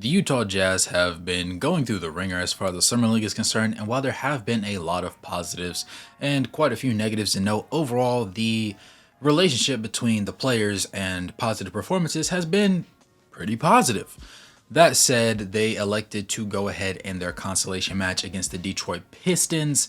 The Utah Jazz have been going through the ringer as far as the Summer League is concerned, and while there have been a lot of positives and quite a few negatives to note, overall the relationship between the players and positive performances has been pretty positive. That said, they elected to go ahead in their consolation match against the Detroit Pistons,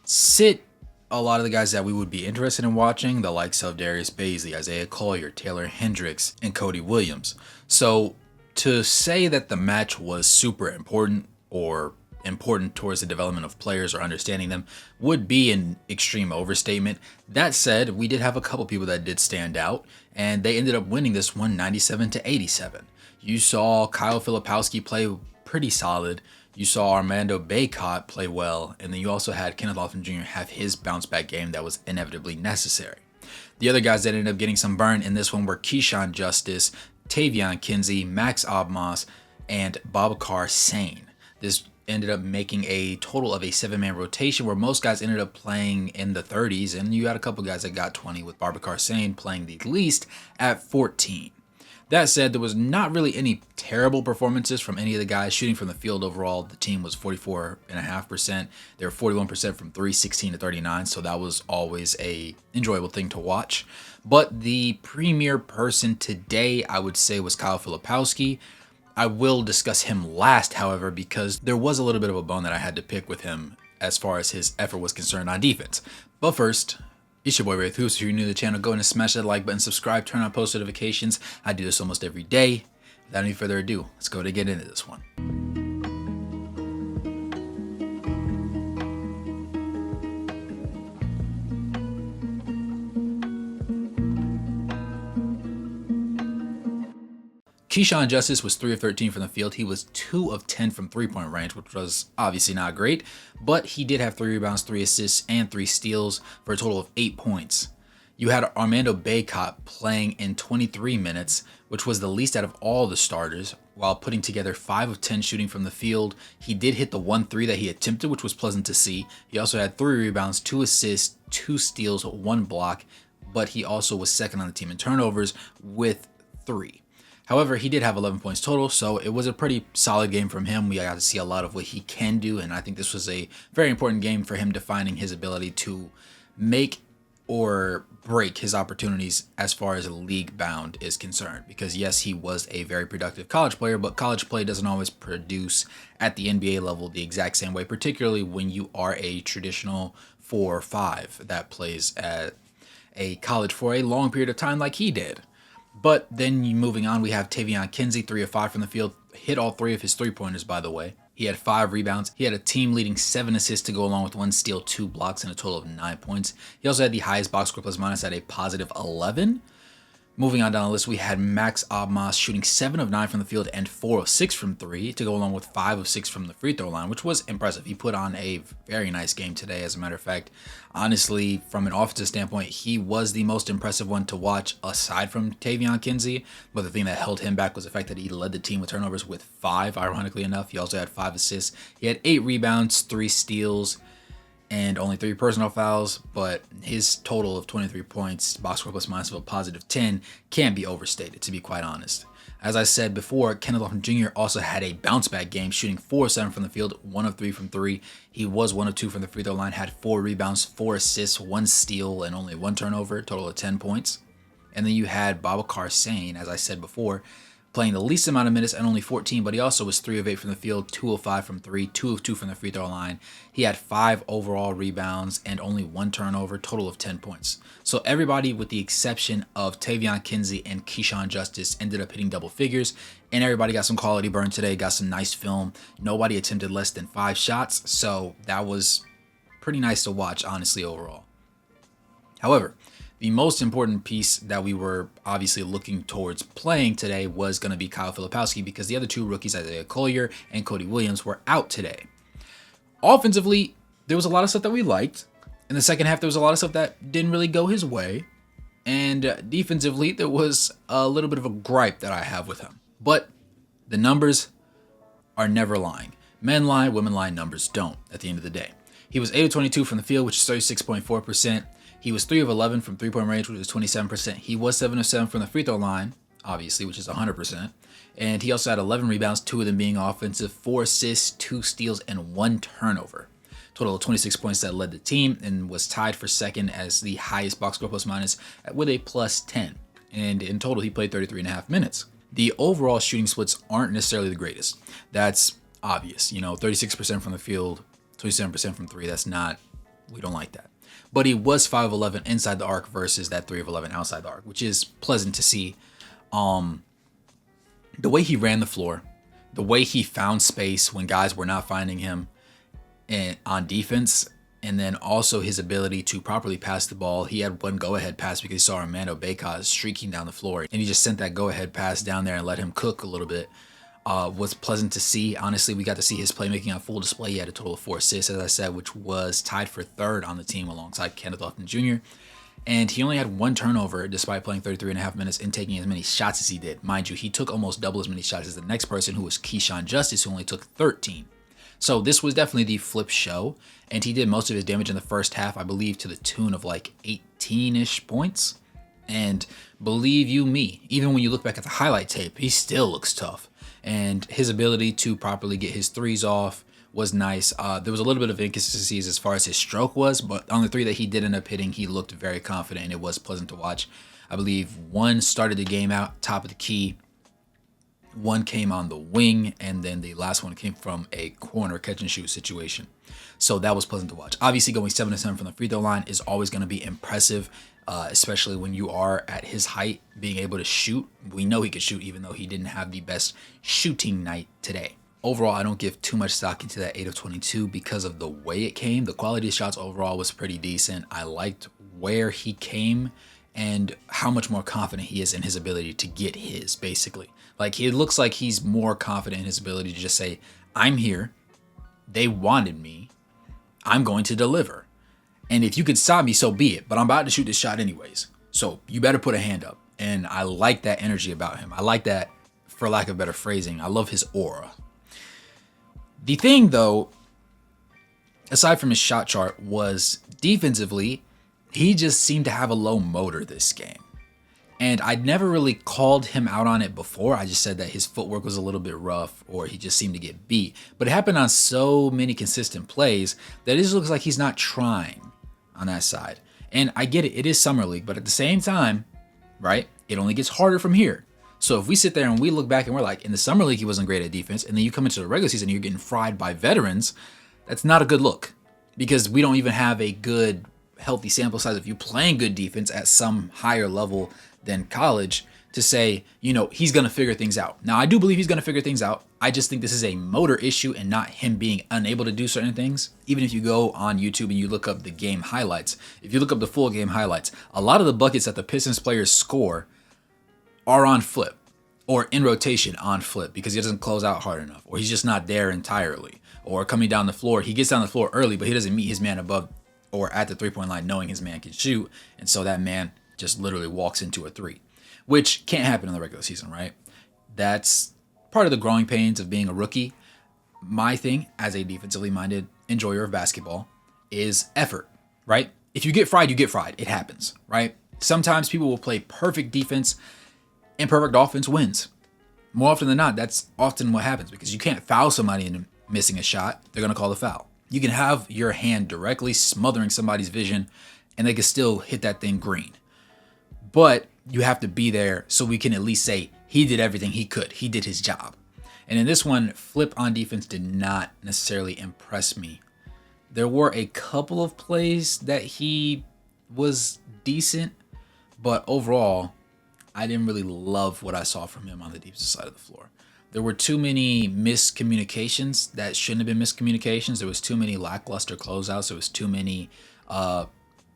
sit a lot of the guys that we would be interested in watching, the likes of Darius Bazley, Isaiah Collier, Taylor Hendricks, and Cody Williams. So to say that the match was super important or important towards the development of players or understanding them would be an extreme overstatement. That said, we did have a couple people that did stand out, and they ended up winning this one 97-87. You saw Kyle Filipowski play pretty solid. You saw Armando Bacot play well, and then you also had Kenneth Lofton Jr. have his bounce back game that was inevitably necessary. The other guys that ended up getting some burn in this one were Keyshawn Justice, Tavion Kinsey, Max Abmas, and Babacar Sane. This ended up making a total of a 7-man rotation where most guys ended up playing in the 30s, and you had a couple guys that got 20, with Babacar Sane playing the least at 14. That said, there was not really any terrible performances from any of the guys shooting from the field overall. The team was 44.5%. They were 41% from 3, 16 to 39, so that was always a enjoyable thing to watch. But the premier person today, I would say, was Kyle Filipowski. I will discuss him last, however, because there was a little bit of a bone that I had to pick with him as far as his effort was concerned on defense. But first, it's your boy Wraith Hoops. If you're new to the channel, go ahead and smash that like button, subscribe, turn on post notifications. I do this almost every day. Without any further ado, let's go to get into this one. Keyshawn Justice was 3 of 13 from the field. He was 2 of 10 from three-point range, which was obviously not great, but he did have 3 rebounds, 3 assists, and 3 steals for a total of 8 points. You had Armando Bacot playing in 23 minutes, which was the least out of all the starters, while putting together 5 of 10 shooting from the field. He did hit the 1-3 that he attempted, which was pleasant to see. He also had 3 rebounds, 2 assists, 2 steals, 1 block, but he also was second on the team in turnovers with 3. However, he did have 11 points total, so it was a pretty solid game from him. We got to see a lot of what he can do, and I think this was a very important game for him defining his ability to make or break his opportunities as far as league bound is concerned. Because yes, he was a very productive college player, but college play doesn't always produce at the NBA level the exact same way, particularly when you are a traditional 4 or 5 that plays at a college for a long period of time like he did. But then moving on, we have Tavion Kinsey, 3 of 5 from the field, hit all 3 of his 3-pointers, by the way. He had 5 rebounds. He had a team-leading 7 assists to go along with 1 steal, 2 blocks, and a total of 9 points. He also had the highest box score plus minus at a positive 11. Moving on down the list, we had Max Abmas shooting 7 of 9 from the field and 4 of 6 from 3 to go along with 5 of 6 from the free throw line, which was impressive. He put on a very nice game today, as a matter of fact. Honestly, from an offensive standpoint, he was the most impressive one to watch aside from Tavion Kinsey. But the thing that held him back was the fact that he led the team with turnovers with 5, ironically enough. He also had 5 assists. He had 8 rebounds, 3 steals, and only 3 personal fouls, but his total of 23 points, box score plus minus of a positive 10, can't be overstated, to be quite honest. As I said before, Kenneth Lofton Jr. also had a bounce back game, shooting 4 of 7 from the field, 1 of 3 from 3. He was 1 of 2 from the free throw line, had 4 rebounds, 4 assists, 1 steal, and only 1 turnover, total of 10 points. And then you had Babacar Sane, as I said before, playing the least amount of minutes at only 14, but he also was 3 of 8 from the field, 2 of 5 from 3, 2 of 2 from the free throw line. He had 5 overall rebounds and only 1 turnover, total of 10 points. So everybody, with the exception of Tavion Kinsey and Keyshawn Justice, ended up hitting double figures, and everybody got some quality burn today, got some nice film. Nobody attempted less than 5 shots, so that was pretty nice to watch, honestly, overall. However, the most important piece that we were obviously looking towards playing today was going to be Kyle Filipowski, because the other 2 rookies, Isaiah Collier and Cody Williams, were out today. Offensively, there was a lot of stuff that we liked. In the second half, there was a lot of stuff that didn't really go his way. And defensively, there was a little bit of a gripe that I have with him. But the numbers are never lying. Men lie, women lie, numbers don't at the end of the day. He was 8 of 22 from the field, which is 36.4%. He was 3 of 11 from 3-point range, which is 27%. He was 7 of 7 from the free throw line, obviously, which is 100%. And he also had 11 rebounds, 2 of them being offensive, 4 assists, 2 steals, and 1 turnover. Total of 26 points that led the team and was tied for second as the highest box score plus minus with a plus 10. And in total, he played 33.5 minutes. The overall shooting splits aren't necessarily the greatest. That's obvious. 36% from the field, 27% from 3. We don't like that. But he was 5 of 11 inside the arc versus that 3 of 11 outside the arc, which is pleasant to see. The way he ran the floor, the way he found space when guys were not finding him on defense, and then also his ability to properly pass the ball. He had one go-ahead pass because he saw Armando Bacot streaking down the floor, and he just sent that go-ahead pass down there and let him cook a little bit. Was pleasant to see. Honestly, we got to see his playmaking on full display. He had a total of 4 assists, as I said, which was tied for third on the team alongside Kenneth Lofton Jr. And he only had 1 turnover despite playing 33.5 minutes and taking as many shots as he did. Mind you, he took almost double as many shots as the next person, who was Keyshawn Justice, who only took 13. So this was definitely the flip show, and he did most of his damage in the first half, I believe, to the tune of like 18-ish points. And believe you me, even when you look back at the highlight tape, he still looks tough. And his ability to properly get his threes off was nice. There was a little bit of inconsistencies as far as his stroke was, but on the 3 that he did end up hitting, he looked very confident, and it was pleasant to watch. I believe 1 started the game out top of the key, 1 came on the wing, and then the last one came from a corner catch and shoot situation. So that was pleasant to watch. Obviously, going 7-7 from the free throw line is always going to be impressive, especially when you are at his height, being able to shoot. We know he could shoot, even though he didn't have the best shooting night today. Overall, I don't give too much stock into that 8 of 22 because of the way it came. The quality of shots overall was pretty decent. I liked where he came and how much more confident he is in his ability to get his, basically. Like, it looks like he's more confident in his ability to just say, I'm here. They wanted me. I'm going to deliver. And if you could stop me, so be it. But I'm about to shoot this shot anyways. So you better put a hand up. And I like that energy about him. I like that, for lack of better phrasing. I love his aura. The thing, though, aside from his shot chart, was defensively, he just seemed to have a low motor this game. And I'd never really called him out on it before. I just said that his footwork was a little bit rough, or he just seemed to get beat. But it happened on so many consistent plays that it just looks like he's not trying on that side. And I get it. It is Summer League. But at the same time, right, it only gets harder from here. So if we sit there and we look back and we're like, in the Summer League, he wasn't great at defense, and then you come into the regular season and you're getting fried by veterans, that's not a good look. Because we don't even have a good, healthy sample size of you playing good defense at some higher level than college to say, he's going to figure things out. Now, I do believe he's going to figure things out. I just think this is a motor issue and not him being unable to do certain things. Even if you go on YouTube and you look up the game highlights, if you look up the full game highlights, a lot of the buckets that the Pistons players score are on flip or in rotation on flip because he doesn't close out hard enough, or he's just not there entirely, or coming down the floor. He gets down the floor early, but he doesn't meet his man above or at the 3-point line knowing his man can shoot. And so that man just literally walks into a 3, which can't happen in the regular season, right? That's part of the growing pains of being a rookie. My thing as a defensively minded enjoyer of basketball is effort, right? If you get fried, you get fried. It happens, right? Sometimes people will play perfect defense and perfect offense wins. More often than not, that's often what happens because you can't foul somebody into missing a shot. They're going to call the foul. You can have your hand directly smothering somebody's vision and they can still hit that thing green. But you have to be there so we can at least say he did everything he could. He did his job. And in this one, Flip on defense did not necessarily impress me. There were a couple of plays that he was decent, but overall, I didn't really love what I saw from him on the defensive side of the floor. There were too many miscommunications that shouldn't have been miscommunications. There was too many lackluster closeouts. There was too many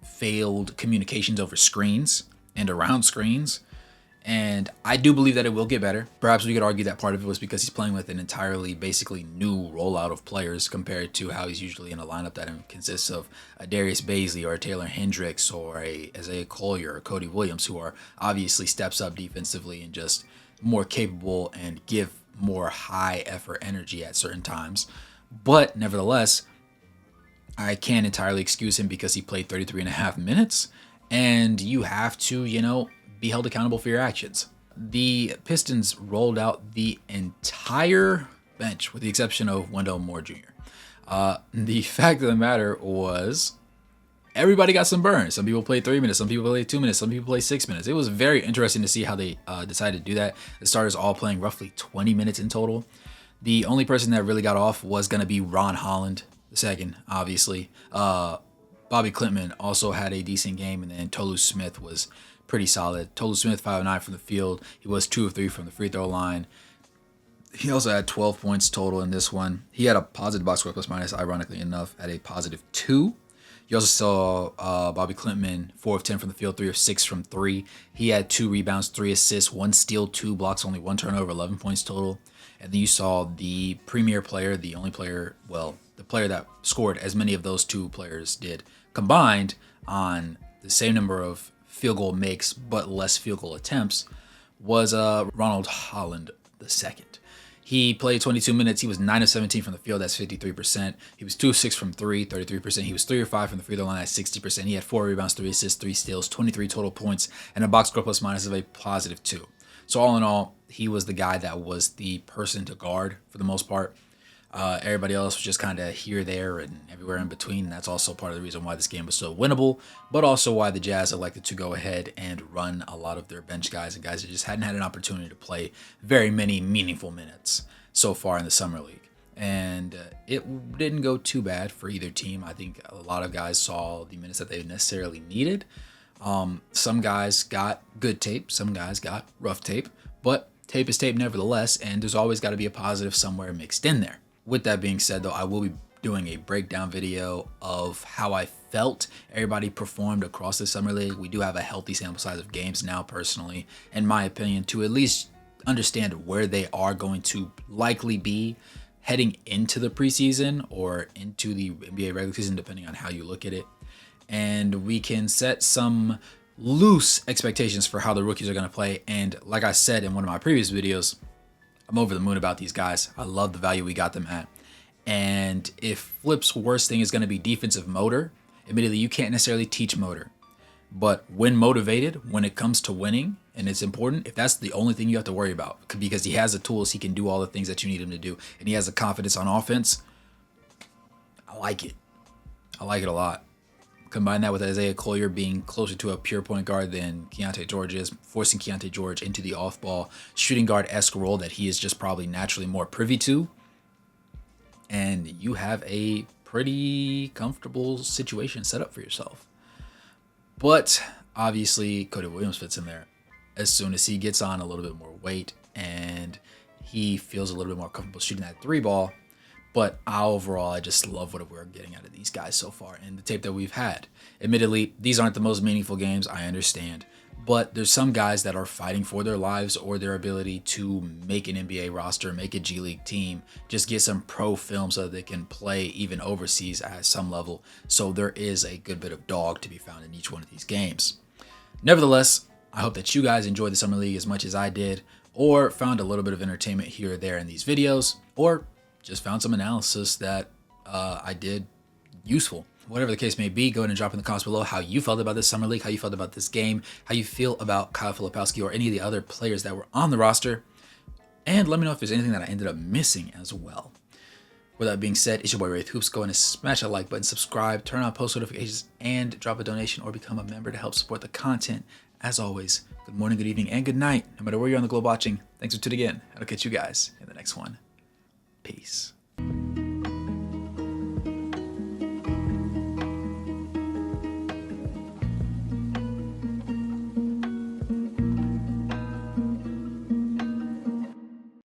failed communications over screens and around screens. And I do believe that it will get better. Perhaps we could argue that part of it was because he's playing with an entirely basically new rollout of players compared to how he's usually in a lineup that consists of a Darius Baisley or a Taylor Hendricks or a Isaiah Collier or Cody Williams, who are obviously steps up defensively and just more capable and give more high effort energy at certain times. But nevertheless, I can't entirely excuse him because he played 33.5 minutes, and you have to, be held accountable for your actions. The Pistons rolled out the entire bench with the exception of Wendell Moore Jr. The fact of the matter was everybody got some burn. Some people played 3 minutes, some people played 2 minutes, some people played 6 minutes. It was very interesting to see how they decided to do that. The starters all playing roughly 20 minutes in total. The only person that really got off was going to be Ron Holland, the second, obviously. Bobby Klintman also had a decent game, and then Tolu Smith was pretty solid. Tolu Smith, 5 of 9 from the field. He was 2 of 3 from the free throw line. He also had 12 points total in this one. He had a positive box score plus minus, ironically enough, at a positive 2. You also saw Bobby Klintman, 4 of 10 from the field, 3 of 6 from 3. He had 2 rebounds, 3 assists, 1 steal, 2 blocks, only 1 turnover, 11 points total. And then you saw the premier player, the only player, well, the player that scored as many of those 2 players did, combined on the same number of field goal makes but less field goal attempts, was Ronald Holland the second. He played 22 minutes. He was 9 of 17 from the field. That's 53%. He was 2 of 6 from 3, 33%. He was 3 of 5 from the free throw line at 60%. He had 4 rebounds, 3 assists, 3 steals, 23 total points, and a box score plus minus of a positive 2. So all in all, he was the guy that was the person to guard for the most part. Everybody else was just kind of here, there, and everywhere in between. And that's also part of the reason why this game was so winnable, but also why the Jazz elected to go ahead and run a lot of their bench guys and guys that just hadn't had an opportunity to play very many meaningful minutes so far in the Summer League. And it didn't go too bad for either team. I think a lot of guys saw the minutes that they necessarily needed. Some guys got good tape, some guys got rough tape, but tape is tape nevertheless, and there's always got to be a positive somewhere mixed in there. With that being said, though, I will be doing a breakdown video of how I felt everybody performed across the Summer League. We do have a healthy sample size of games now, personally, in my opinion, to at least understand where they are going to likely be heading into the preseason or into the NBA regular season, depending on how you look at it. And we can set some loose expectations for how the rookies are going to play. And like I said in one of my previous videos, I'm over the moon about these guys. I love the value we got them at. And if Flip's worst thing is going to be defensive motor, admittedly, you can't necessarily teach motor. But when motivated, when it comes to winning, and it's important, if that's the only thing you have to worry about, because he has the tools, he can do all the things that you need him to do, and he has the confidence on offense, I like it. I like it a lot. Combine that with Isaiah Collier being closer to a pure point guard than Keontae George is, forcing Keontae George into the off-ball shooting guard-esque role that he is just probably naturally more privy to. And you have a pretty comfortable situation set up for yourself. But obviously, Cody Williams fits in there as soon as he gets on a little bit more weight and he feels a little bit more comfortable shooting that 3 ball. But overall, I just love what we're getting out of these guys so far and the tape that we've had. Admittedly, these aren't the most meaningful games, I understand. But there's some guys that are fighting for their lives or their ability to make an NBA roster, make a G League team, just get some pro film so that they can play even overseas at some level. So there is a good bit of dog to be found in each one of these games. Nevertheless, I hope that you guys enjoyed the Summer League as much as I did, or found a little bit of entertainment here or there in these videos, or just found some analysis that I did useful. Whatever the case may be, go ahead and drop in the comments below how you felt about this Summer League, how you felt about this game, how you feel about Kyle Filipowski or any of the other players that were on the roster. And let me know if there's anything that I ended up missing as well. With that being said, it's your boy Wraith Hoops. Go ahead and smash that like button, subscribe, turn on post notifications, and drop a donation or become a member to help support the content. As always, good morning, good evening, and good night. No matter where you're on the globe watching, thanks for tuning in. I'll catch you guys in the next one. Peace.